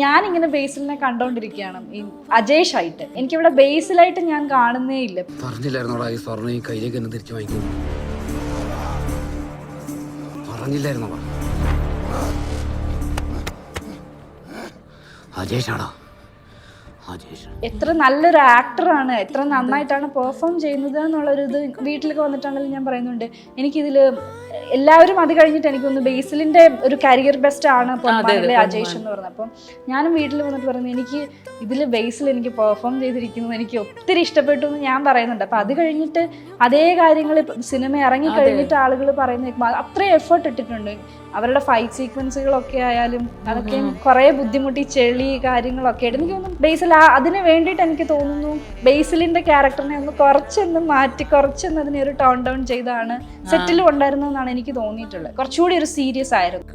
ഞാനിങ്ങനെ ബേസിലിനെ കണ്ടോണ്ടിരിക്കുകയാണ് ഈ അജേഷ് ആയിട്ട്. എനിക്കിവിടെ ബേസിലായിട്ട് ഞാൻ കാണുന്നേ ഇല്ല. പറഞ്ഞില്ലായിരുന്നോടാ ഈ സ്വർണ്ണ ഈ കയ്യിലേക്ക് തന്നെ തിരിച്ചു വാങ്ങിക്കും? പറഞ്ഞില്ലായിരുന്നോടാ? അജേഷാടാ, എത്ര നല്ലൊരു ആക്ടറാണ്, എത്ര നന്നായിട്ടാണ് പെർഫോം ചെയ്യുന്നത് എന്നുള്ളൊരു ഇത് വീട്ടിലൊക്കെ വന്നിട്ടാണെങ്കിലും ഞാൻ പറയുന്നുണ്ട്. എനിക്കിതിൽ എല്ലാവരും അത് കഴിഞ്ഞിട്ട് എനിക്കൊന്ന് ബേസിലിന്റെ ഒരു കരിയർ ബെസ്റ്റ് ആണ് അജേഷ് എന്ന് പറഞ്ഞത്. അപ്പം ഞാനും വീട്ടിൽ വന്നിട്ട് പറയുന്നത് എനിക്ക് ഇതിൽ ബേസിൽ എനിക്ക് പെർഫോം ചെയ്തിരിക്കുന്നത് എനിക്ക് ഒത്തിരി ഇഷ്ടപ്പെട്ടു എന്ന് ഞാൻ പറയുന്നുണ്ട്. അപ്പം അത് കഴിഞ്ഞിട്ട് അതേ കാര്യങ്ങൾ സിനിമ ഇറങ്ങി കഴിഞ്ഞിട്ട് ആളുകൾ പറയുന്ന അത്രയും എഫേർട്ട് ഇട്ടിട്ടുണ്ട്. അവരുടെ ഫൈറ്റ് സീക്വൻസുകളൊക്കെ ആയാലും അതൊക്കെ കുറെ ബുദ്ധിമുട്ടി ചെളി കാര്യങ്ങളൊക്കെ ആയിട്ട് എനിക്ക് തോന്നുന്നു ബേസിൽ അതിന് വേണ്ടിയിട്ട് എനിക്ക് തോന്നുന്നു ബേസിലിന്റെ ക്യാരക്ടറിനെ ഒന്ന് കുറച്ചൊന്ന് മാറ്റി കുറച്ചൊന്ന് അതിനെ ഒരു ടോൺ ഡൗൺ ചെയ്താണ് സെറ്റിലും ഉണ്ടായിരുന്നതെന്നാണ് എനിക്ക് തോന്നിയിട്ടുള്ളത്. കുറച്ചുകൂടി ഒരു സീരിയസ് ആയിരുന്നു.